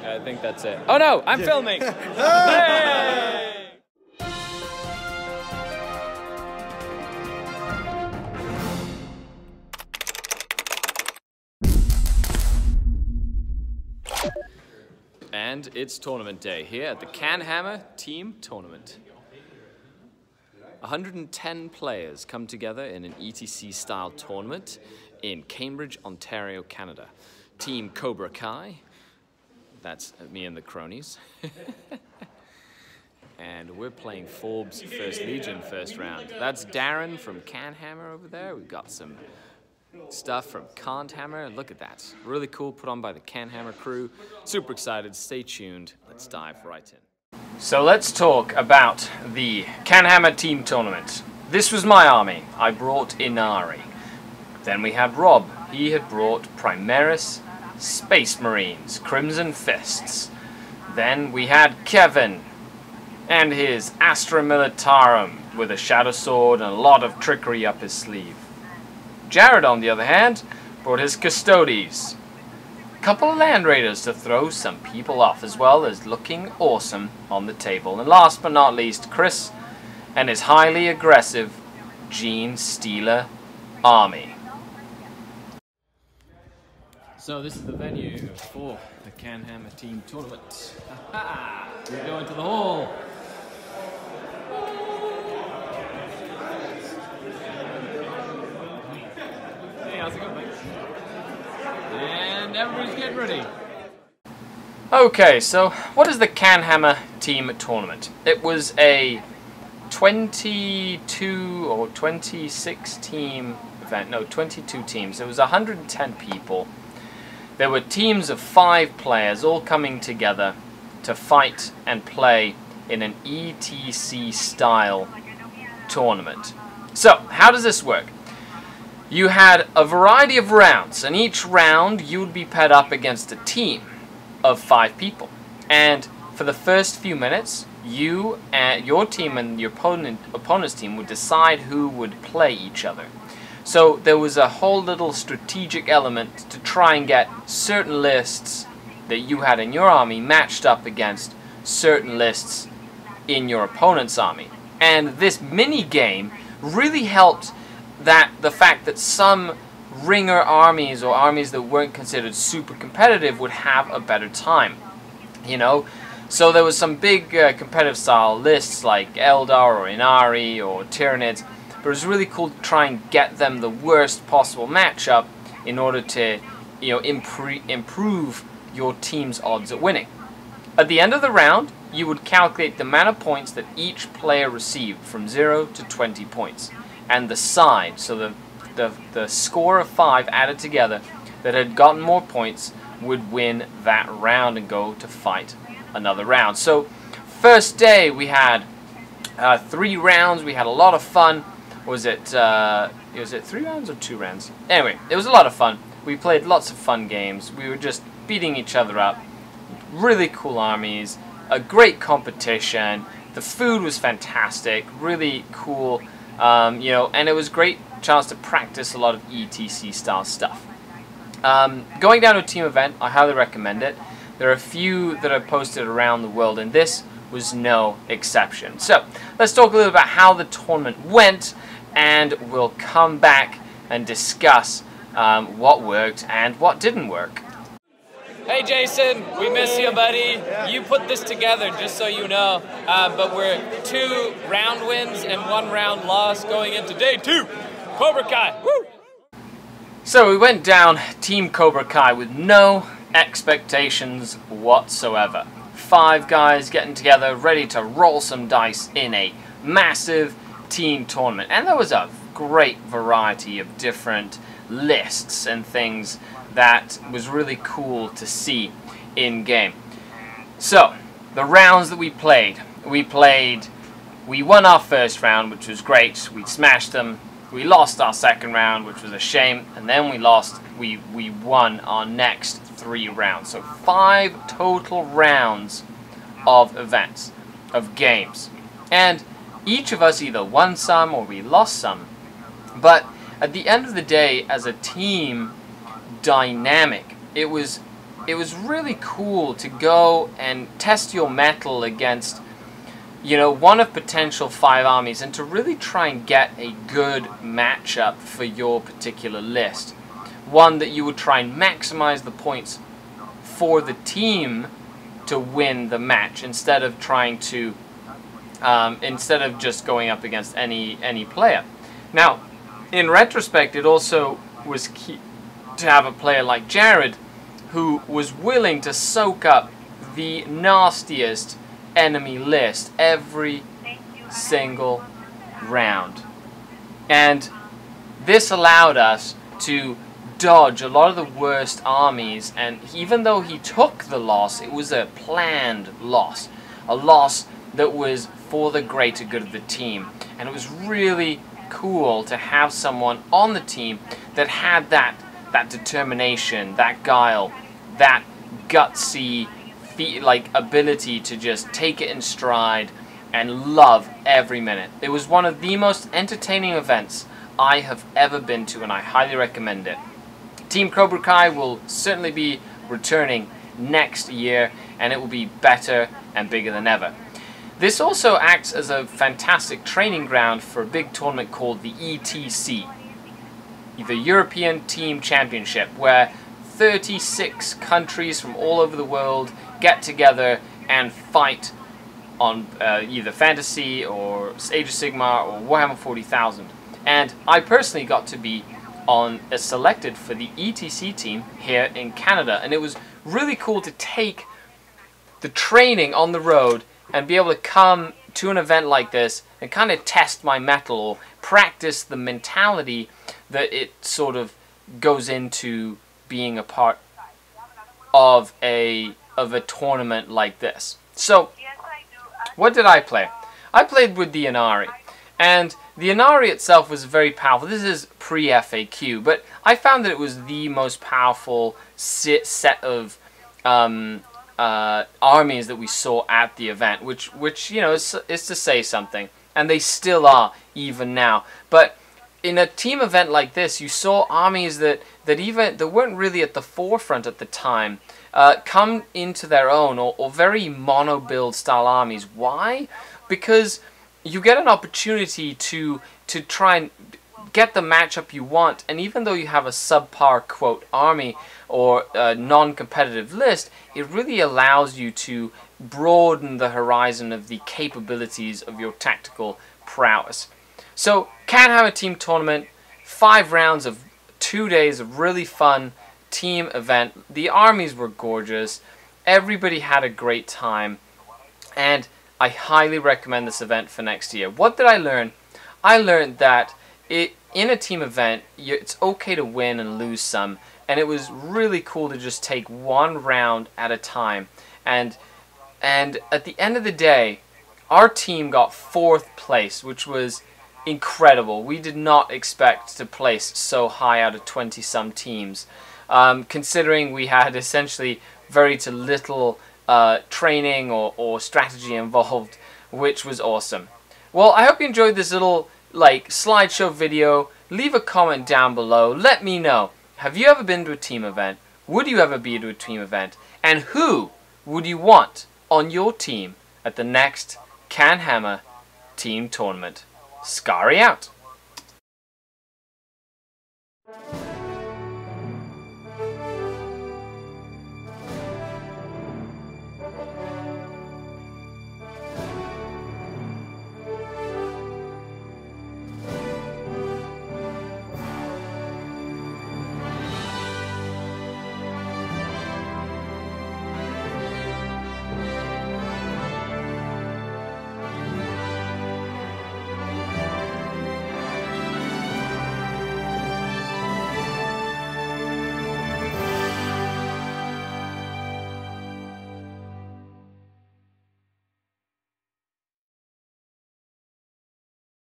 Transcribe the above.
I think that's it. Oh no, I'm filming! Hey! And it's tournament day here at the CanHammer Team Tournament. 110 players come together in an ETC-style tournament in Cambridge, Ontario, Canada. Team Cobra Kai, that's me and the cronies. And we're playing Forbes First Legion first round. That's Darren from CanHammer over there. We've got some stuff from CanHammer. Look at that. Really cool, put on by the CanHammer crew. Super excited. Stay tuned. Let's dive right in. So let's talk about the CanHammer Team Tournament. This was my army. I brought Inari. Then we had Rob. He had brought Primaris, Space Marines, Crimson Fists. Then we had Kevin and his Astra Militarum with a Shadow Sword and a lot of trickery up his sleeve. Jared, on the other hand, brought his Custodes. A couple of Land Raiders to throw some people off, as well as looking awesome on the table. And last but not least, Chris and his highly aggressive Gene Stealer army. So this is the venue for the CanHammer Team Tournament. We're going to the hall. How's it going, mate? And everybody's getting ready. Okay, so what is the CanHammer Team Tournament? It was a 22 or 26 team event. No, 22 teams. There was 110 people. There were teams of 5 players all coming together to fight and play in an ETC style tournament. So, how does this work? You had a variety of rounds, and each round you would be paired up against a team of 5 people. And for the first few minutes, you and your team and your opponent's team would decide who would play each other. So there was a whole little strategic element to try and get certain lists that you had in your army matched up against certain lists in your opponent's army. And this mini game really helped the fact that some ringer armies or armies that weren't considered super competitive would have a better time, you know. So there was some big competitive style lists like Eldar or Inari or Tyranids, but it was really cool to try and get them the worst possible matchup in order to, you know, improve your team's odds at winning. At the end of the round, you would calculate the amount of points that each player received from 0 to 20 points. And the side, so the score of 5 added together that had gotten more points would win that round and go to fight another round. So first day we had 3 rounds. We had a lot of fun. Was it 3 rounds or 2 rounds? Anyway, it was a lot of fun. We played lots of fun games. We were just beating each other up. Really cool armies. A great competition. The food was fantastic. Really cool. You know, and it was a great chance to practice a lot of ETC style stuff. Going down to a team event, I highly recommend it. There are a few that are posted around the world, and this was no exception. So let's talk a little about how the tournament went, and we'll come back and discuss what worked and what didn't work. Hey Jason, we miss you, buddy. Yeah. You put this together, just so you know. But we're 2 round wins and 1 round loss going into day 2. Cobra Kai. Woo! So we went down Team Cobra Kai with no expectations whatsoever. 5 guys getting together, ready to roll some dice in a massive team tournament. And there was a great variety of different lists and things that was really cool to see in game. So the rounds that we won our first round, which was great. We smashed them. We lost our second round, which was a shame, and then we won our next 3 rounds. So 5 total rounds of events, of games, and each of us either won some or we lost some. But at the end of the day, as a team dynamic, it was it was really cool to go and test your mettle against, you know, one of potential 5 armies, and to really try and get a good matchup for your particular list. One that you would try and maximize the points for the team to win the match, instead of trying to instead of just going up against any player. Now, in retrospect, it also was key to have a player like Jared, who was willing to soak up the nastiest enemy list every single round. And this allowed us to dodge a lot of the worst armies, and even though he took the loss, it was a planned loss. A loss that was for the greater good of the team. And it was really cool to have someone on the team that had that determination, that guile, that gutsy ability to just take it in stride and love every minute. It was one of the most entertaining events I have ever been to, and I highly recommend it. Team Cobra Kai will certainly be returning next year, and it will be better and bigger than ever. This also acts as a fantastic training ground for a big tournament called the ETC, the European Team Championship, where 36 countries from all over the world get together and fight on either Fantasy or Age of Sigmar or Warhammer 40,000. And I personally got to be selected for the ETC team here in Canada, and it was really cool to take the training on the road and be able to come to an event like this and kind of test my mettle, or practice the mentality that it sort of goes into being a part of a tournament like this. So, what did I play? I played with the Inari, and the Inari itself was very powerful. This is pre-FAQ, but I found that it was the most powerful set of armies that we saw at the event, which you know is to say something, and they still are even now. But in a team event like this, you saw armies that weren't really at the forefront at the time come into their own, or very mono build style armies. Why? Because you get an opportunity to try and get the matchup you want, and even though you have a subpar quote army or a non-competitive list, it really allows you to broaden the horizon of the capabilities of your tactical prowess. So, CanHammer Team Tournament, 5 rounds of 2 days of really fun team event. The armies were gorgeous, everybody had a great time, and I highly recommend this event for next year. What did I learn? I learned that in a team event, it's okay to win and lose some, and it was really cool to just take one round at a time. And at the end of the day, our team got 4th place, which was incredible. We did not expect to place so high out of 20-some teams, considering we had essentially very little training or strategy involved, which was awesome. Well, I hope you enjoyed this little slideshow video. Leave a comment down below. Let me know. Have you ever been to a team event? Would you ever be to a team event? And who would you want on your team at the next CanHammer Team Tournament? Skari out.